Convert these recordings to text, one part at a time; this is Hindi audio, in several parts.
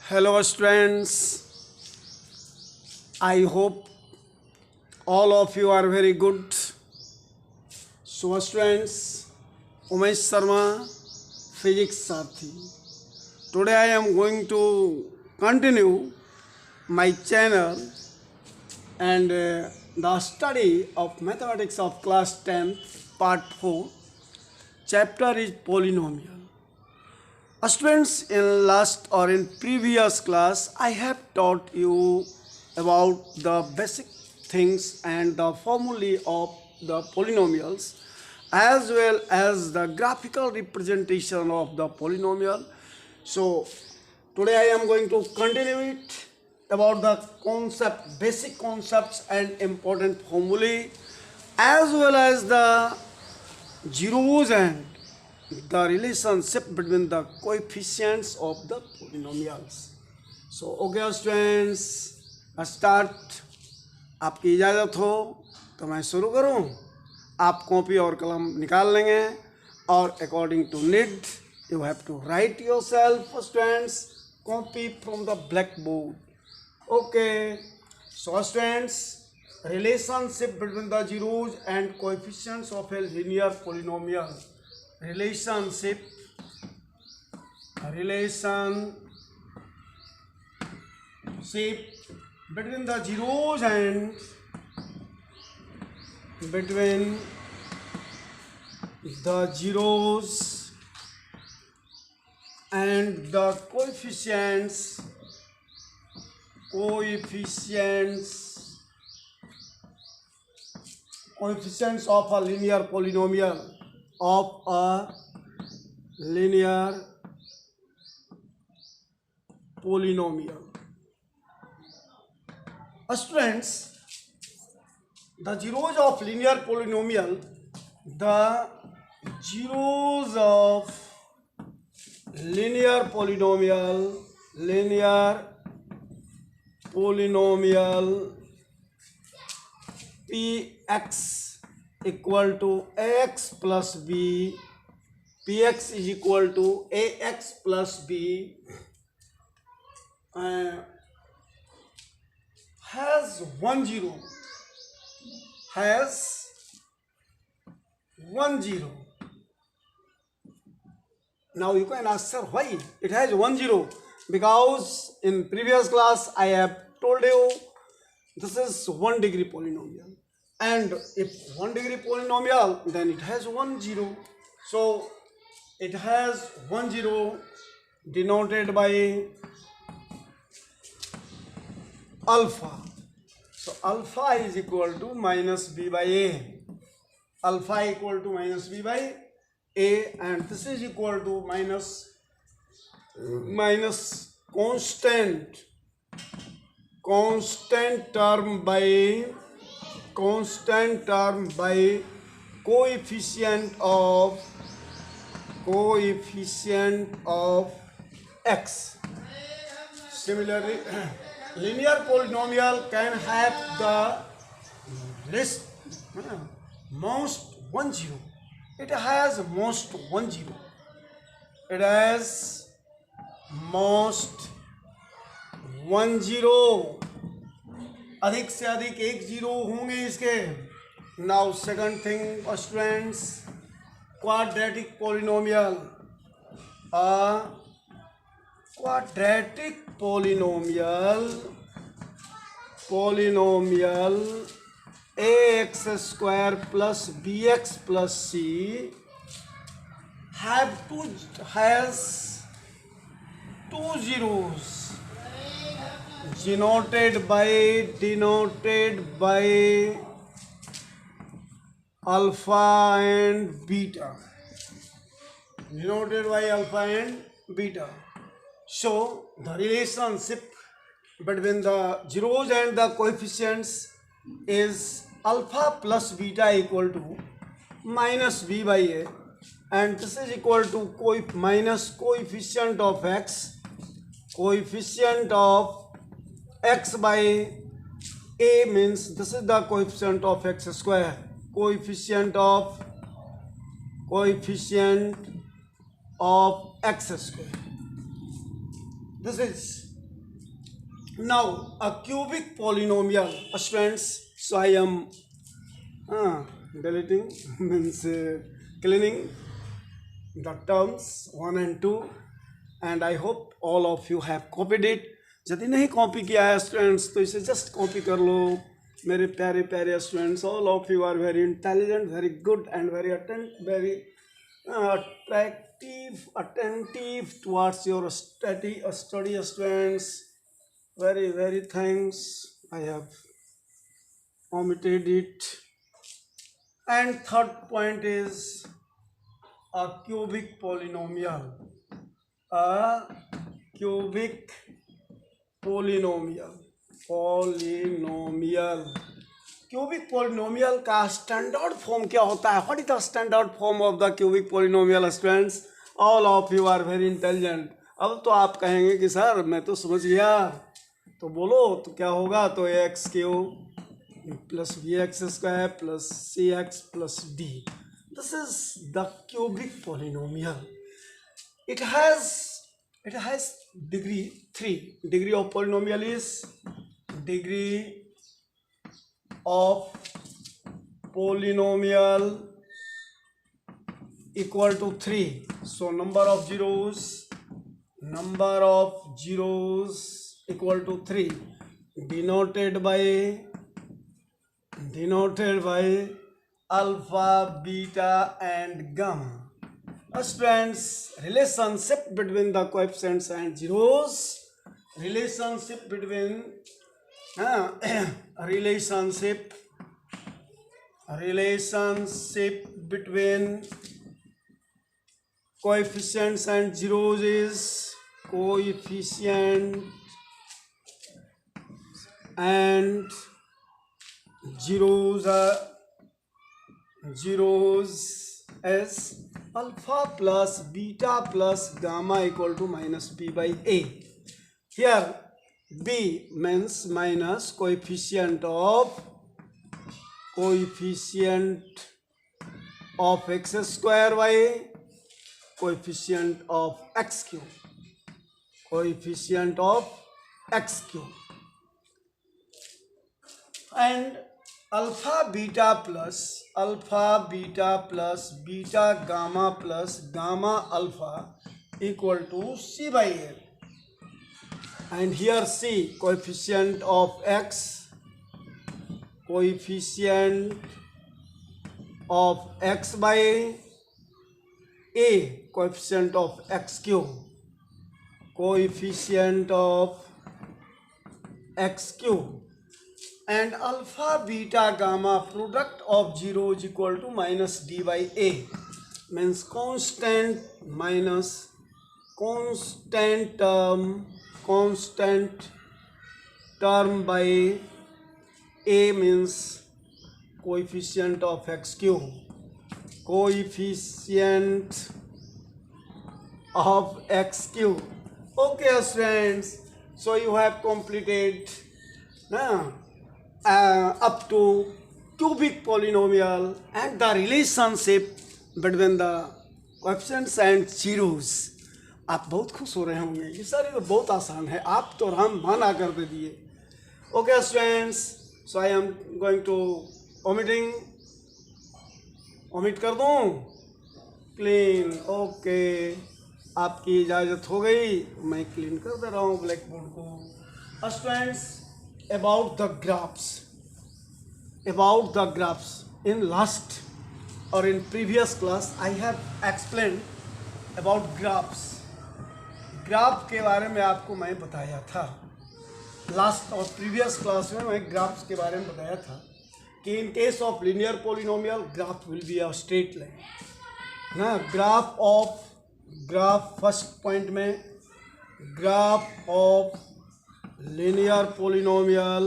Hello, students. I hope all of you are very good. So, students, Umesh Sharma, Physics Sarthi. Today, I am going to continue my channel and the study of mathematics of class 10, part 4. Chapter is polynomial. Students, in last or in previous class, I have taught you about the basic things and the formulae of the polynomials as well as the graphical representation of the polynomial. So, today I am going to continue it about the concept, basic concepts and important formulae as well as the zeros and the relationship between the coefficients of the polynomials. So, okay students, start. आपकी इजाज़त हो तो मैं शुरू करूं. आप कॉपी और कलम निकाल लेंगे और according to need you have to write yourself, students, copy from the blackboard. Okay, so students, relationship between the zeros and coefficients of a linear polynomial. Relationship between the zeros and between the zeros and the coefficients of a linear polynomial Students, the zeros of linear polynomial, Px equal to ax plus b, Px is equal to ax plus b, has one zero. Now you can ask, sir, why it has 1 0? Because in previous class I have told you this is 1 degree polynomial, and if 1 degree polynomial, then it has 1 0. So it has 1 0 denoted by alpha. So alpha is equal to minus b by a. Alpha equal to minus b by a, and this is equal to minus constant term by coefficient of x. Similarly, linear polynomial can have the most 1 0. It has most 1 0. It has most 1 0. अधिक से अधिक 1 0 होंगे इसके. Now second thing, students, quadratic polynomial. A quadratic polynomial ax square plus bx plus c has two zeros denoted by alpha and beta. So the relationship between the zeros and the coefficients is alpha plus beta equal to minus b by a, and this is equal to minus coefficient of x by a, means this is the coefficient of x square, coefficient of x square. This is Now, a cubic polynomial, students. So I am deleting means cleaning the terms 1 and 2, and I hope all of you have copied it. यदि नहीं कॉपी किया है स्टूडेंट्स तो इसे जस्ट कॉपी कर लो मेरे प्यारे प्यारे students. All of you are very intelligent, very good and very attentive towards your study students. Very thanks. I have omitted it. And third point is a cubic polynomial. A cubic polynomial. Cubic polynomial का स्टैंडर्ड फॉर्म क्या होता है? What is the standard form of the cubic polynomial students? All of you are very intelligent. अब तो आप कहेंगे कि सर मैं तो समझ गया, तो बोलो तो क्या होगा? तो x cube plus B x square plus C x plus D. This is the cubic polynomial. It has degree 3. Degree of polynomial is degree of polynomial equal to 3. So number of zeros equal to 3, denoted by alpha, beta and gamma. Students, relationship between the coefficients and zeros, relationship between coefficients and zeros is coefficient and zeros as alpha plus beta plus gamma equal to minus b by a. Here b means minus coefficient of x square by coefficient of x cube. And alpha beta plus beta gamma plus gamma alpha equal to c by a. And here c, coefficient of x by a, coefficient of x cube, and alpha beta gamma product of zeros equal to minus d by a, means constant term by a means coefficient of x cube, Okay students, so you have completed up to cubic polynomial and the relationship between the coefficients and zeros. आप बहुत खुश हो रहे होंगे ये सर, ये तो बहुत आसान है, आप तो राम माना कर दे दिए. Okay students, so I am going to omit कर दूं, क्लीन. ओके, आपकी इजाज़त हो गई, मैं क्लीन कर दे रहा हूँ ब्लैक बोर्ड को. Students, about the graphs in last or in previous class I have explained about graphs. Graph के बारे में आपको मैं बताया था लास्ट और प्रीवियस क्लास में. मैं ग्राफ्स के बारे में बताया था कि इन case of linear polynomial graph will be a straight line ना. ग्राफ फर्स्ट पॉइंट में graph of linear polynomial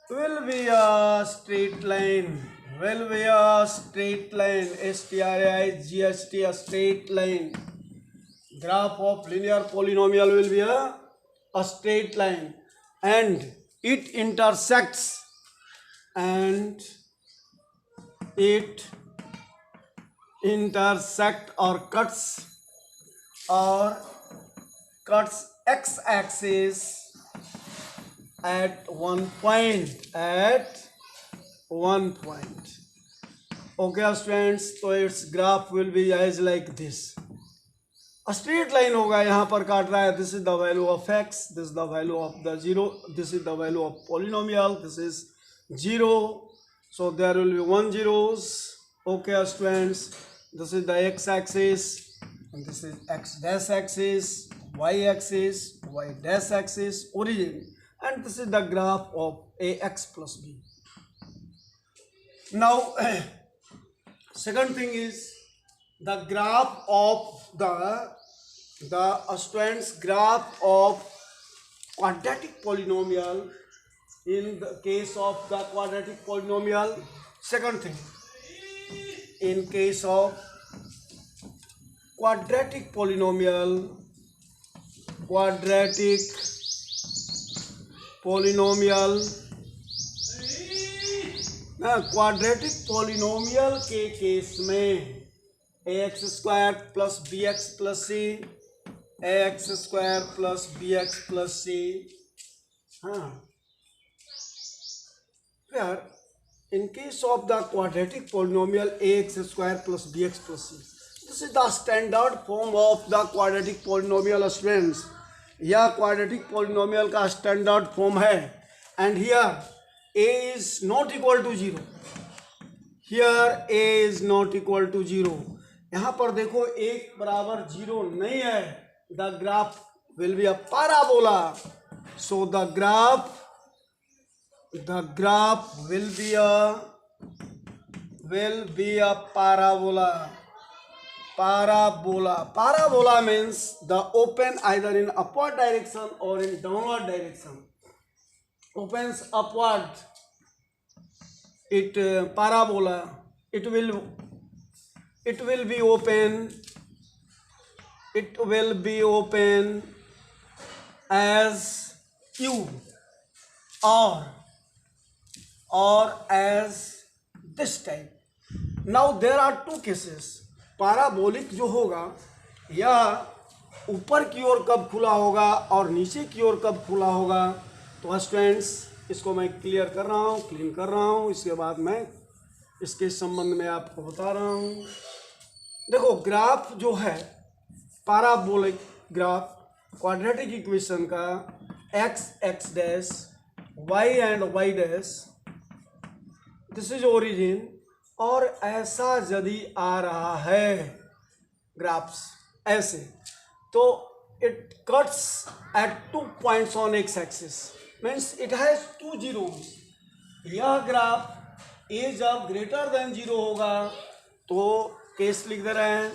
will be a straight line, STRAIGHT, a straight line. Graph of linear polynomial will be a straight line, and it intersects or cuts or cuts x axis at one point, okay students, so its graph will be as like this. Straight line होगा, यहाँ पर काट रहा है. This is the value of x, this is the value of the zero, this is the value of polynomial, this is zero, so there will be 1 zeros. Okay students, this is the x axis, this is x dash axis, y axis, y dash axis, origin, and this is the graph of A x plus B. Now second thing is the graph of the students graph of quadratic polynomial. In the case of the quadratic polynomial, second thing, in case of quadratic polynomial, quadratic polynomial के केस में a x square plus B x plus c, a x square plus B x plus c. हाँ, फिर in case of the quadratic polynomial a x square plus B x plus c, this is the standard form of the quadratic polynomial students. यह क्वाड्रेटिक पॉलिनोमियल का स्टैंडर्ड फॉर्म है. And here a is not equal to 0. Here a is not equal to 0. यहाँ पर देखो एक बराबर 0 नहीं है. The graph will be a parabola. So the graph will be a parabola. Parabola means the open either in upward direction or in downward direction. Opens upward, it parabola, it will be open as u or as this type. Now there are two cases. parabolic जो होगा यह ऊपर की ओर कब खुला होगा और नीचे की ओर कब खुला होगा. तो स्टूडेंट्स, इसको मैं क्लियर कर रहा हूँ, क्लीन कर रहा हूँ, इसके बाद मैं इसके संबंध में आपको बता रहा हूँ. देखो ग्राफ जो है पैराबोलिक ग्राफ क्वाड्रेटिक इक्वेशन का x x dash y and y dash, this is origin. और ऐसा यदि आ रहा है ग्राफ्स ऐसे, तो it cuts at 2 points on x axis, means it has 2 zeros. यह ग्राफ ए जब ग्रेटर देन 0 होगा तो केस लिख दे रहे हैं,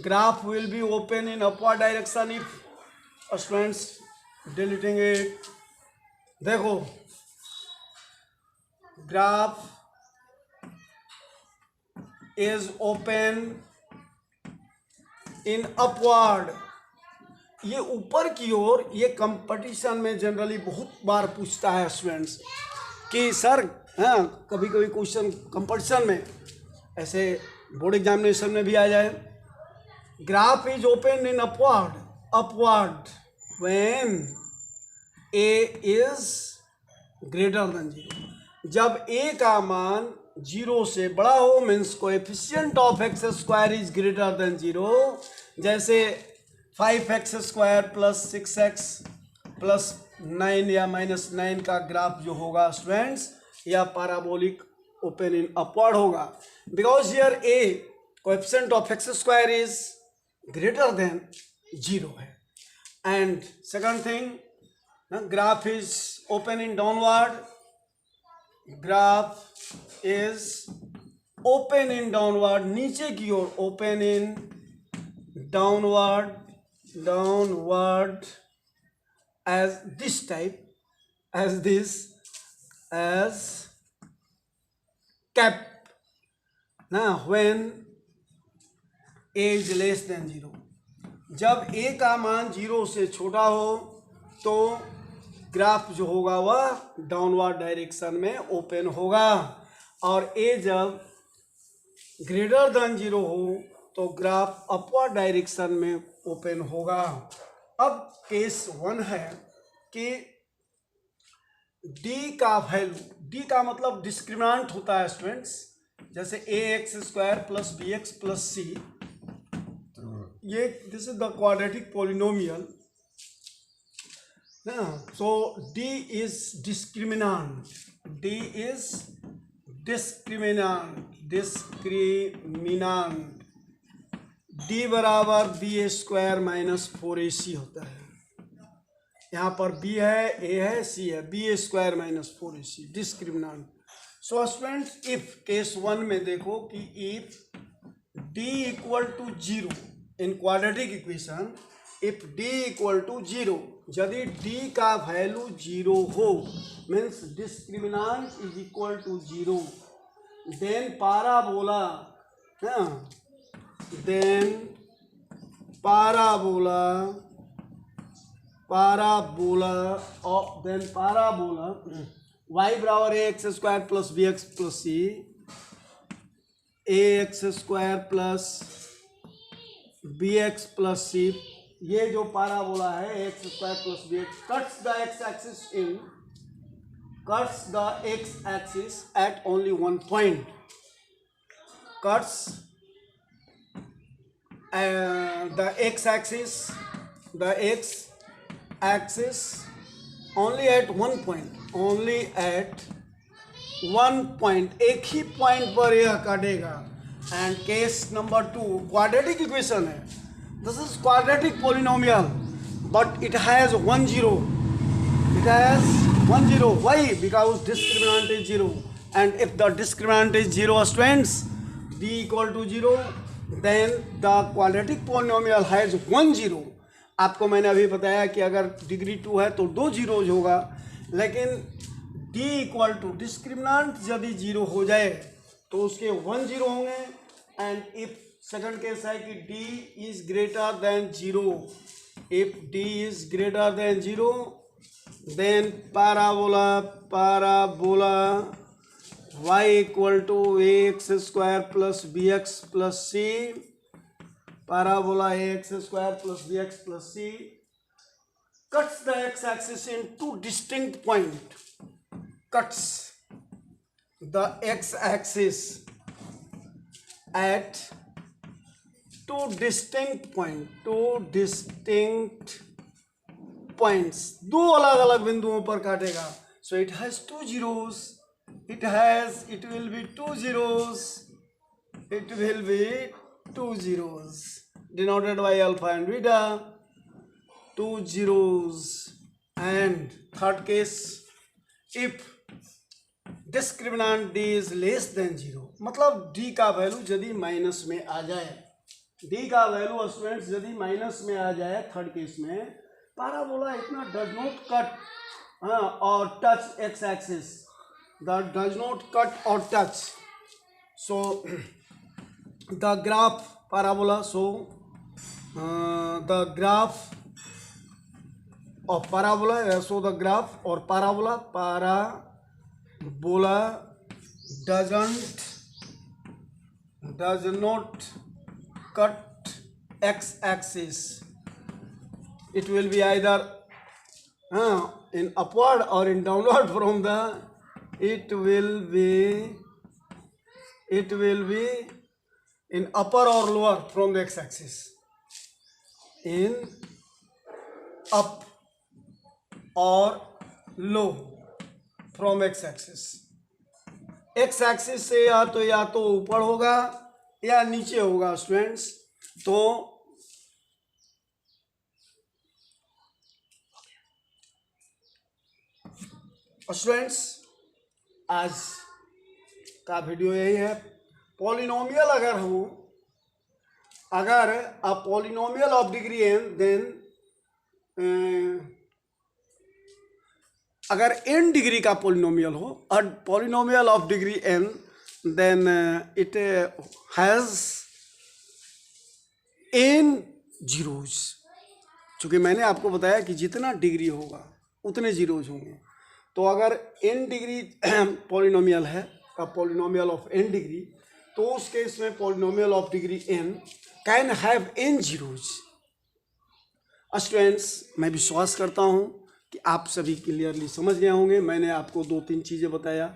graph will be open in upward direction. If students deleting it, देखो graph is open in upward. ये ऊपर की ओर, ये कंपटीशन में जनरली बहुत बार पूछता है स्टूडेंट्स कि सर, हाँ कभी कभी क्वेश्चन कंपटीशन में ऐसे बोर्ड एग्जामिनेशन में भी आ जाए. Graph is open in upward when A is greater than 0. जब ए का मान 0 से बड़ा हो, means coefficient of x square is greater than 0. जैसे 5x square plus 6x plus 9 या -9 का ग्राफ जो होगा स्टूडेंट्स, या पैराबोलिक ओपन इन अपवर्ड होगा. Because here a coefficient of x square is greater than 0 है. And second thing, graph is open in downward. Graph is open in downward, नीचे की ओर open in downward as this type, as cap. Now when a is less than 0, जब a का मान 0 से छोटा हो तो ग्राफ जो होगा वह डाउनवर्ड डायरेक्शन में ओपन होगा. और a जब ग्रेटर देन 0 हो तो ग्राफ अपवर्ड डायरेक्शन में ओपन होगा। अब केस 1 है कि डी का वैल्यू, डी का मतलब डिस्क्रिमिनेंट होता है स्टूडेंट्स, जैसे a x square plus B x plus c, ये this is the quadratic polynomial. So D is discriminant. D is discriminant. D बराबर बी स्क्वायर माइनस 4ac होता है। यहाँ पर B है, A है, C है, b square minus 4ac discriminant. So students, if case 1 में देखो कि if D equal to 0 in quadratic equation, if D equal to 0, यदि D का वैल्यू 0 हो, means discriminant is equal to 0, then parabola, then parabola y बराबर a x square plus B x plus c, a x square plus B x plus c, ये जो पाराबोला है x square plus B x cuts the x axis at only one point, cuts the x axis only at one point, एक ही पॉइंट पर यह काटेगा। And case number 2 quadratic equation है, this is quadratic polynomial but it has 1 0, why? Because discriminant is 0, and if the discriminant is 0 students, d equal to 0, then the quadratic polynomial has 1 0। आपको मैंने अभी बताया कि अगर डिग्री 2 है तो 2 जीरोज होगा, लेकिन d इक्वल टू डिस्क्रिमिनेंट यदि 0 हो जाए तो उसके 1 0 होंगे। एंड इफ सेकंड केस है कि d is greater than 0, if d is greater than 0, then parabola y equal to A x square plus B x plus C, parabola ax square plus bx plus c cuts the x-axis in two distinct points, cuts the x-axis at two distinct points, दो अलग अलग बिंदुओं पर काटेगा। So it has two zeros, it will be two zeros denoted by alpha and beta, 2 zeros। and third case, if discriminant d is less than 0, मतलब d का वैल्यू यदि माइनस में आ जाए, d का वैल्यू स्टूडेंट्स यदि माइनस में आ जाए, थर्ड केस में पाराबोला इतना डज नॉट कट और touch x axis, that does not cut or touch, so the graph parabola, so the graph of parabola, so the graph or parabola does not cut x axis, it will be either in upward or in downward from the, it will be in upper or lower from the x-axis, in up or low from x-axis। x-axis से या तो ऊपर होगा या नीचे होगा स्टूडेंट्स। तो स्टूडेंट्स आज का वीडियो यही है। पॉलिनोमियल अगर a polynomial of degree n, then अगर n डिग्री का पॉलिनोमियल हो, a polynomial of degree n, then it has n zeros. चूँकि मैंने आपको बताया कि जितना डिग्री होगा उतने जीरोज होंगे, तो अगर n डिग्री पॉलिनोमियल है, अ पॉलिनोमियल ऑफ n डिग्री, तो उस केस में polynomial of degree n can have n zeros. Students, मैं विश्वास करता हूँ कि आप सभी क्लियरली समझ गए होंगे। मैंने आपको 2-3 चीज़ें बताया।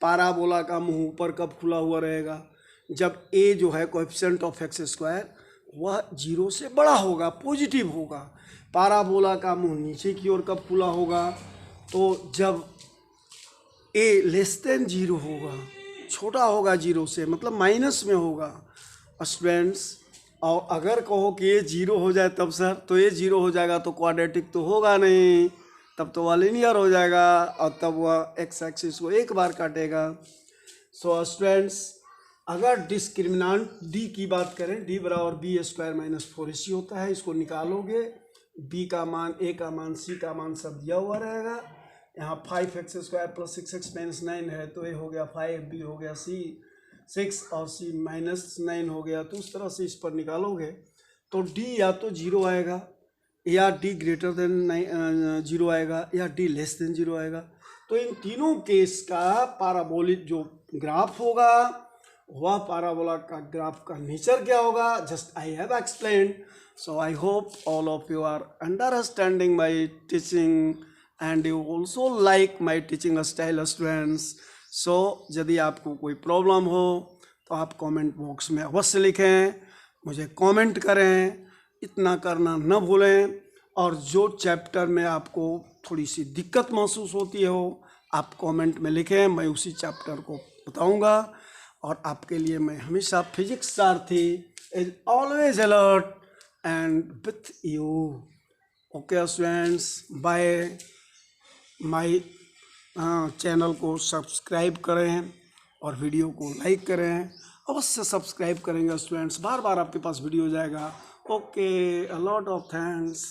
पाराबोला का मुंह ऊपर कब खुला हुआ रहेगा? जब a जो है कोएफिशिएंट ऑफ एक्स स्क्वायर वह 0 से बड़ा होगा, पॉजिटिव होगा। पाराबोला का मुंह नीचे की ओर कब खुला होगा? तो जब a लेस देन 0 होगा, छोटा होगा 0 से, मतलब माइनस में होगा। स्टूडेंट्स, और अगर कहो कि ये 0 हो जाए तब सर, तो ये 0 हो जाएगा तो क्वाड्रेटिक तो होगा नहीं, तब तो वह लीनियर हो जाएगा और तब वह एक्स एक्सिस को एक बार काटेगा। सो स्टूडेंट्स, अगर डिस्क्रिमिनांट डी की बात करें, डी बराबर बी स्क्वायर माइनस 4ac होता है। इसको निकालोगे, बी का मान, ए का मान, सी का मान सब दिया हुआ रहेगा। यहाँ 5x square plus 6x minus 9 है तो ए हो गया 5, बी हो गया सी 6 और सी माइनस 9 हो गया। तो उस तरह से इस पर निकालोगे तो डी या तो 0 आएगा, या डी ग्रेटर देन 0 आएगा, या डी लेस देन 0 आएगा। तो इन तीनों केस का पाराबोलिक जो ग्राफ होगा वह पाराबोला का ग्राफ का नेचर क्या होगा, just I have explained. So I hope all of you are understanding my teaching and you also like my teaching style students. So यदि आपको कोई प्रॉब्लम हो तो आप कमेंट बॉक्स में अवश्य लिखें, मुझे कमेंट करें, इतना करना न भूलें। और जो चैप्टर में आपको थोड़ी सी दिक्कत महसूस होती हो आप कमेंट में लिखें, मैं उसी चैप्टर को बताऊंगा। और आपके लिए मैं हमेशा physics Sarathi is always alert and with you. Okay students, bye. My channel को सब्सक्राइब करें और वीडियो को लाइक करें। अवश्य सब्सक्राइब करेंगे स्टूडेंट्स, बार बार आपके पास वीडियो जाएगा। Okay, a lot of thanks.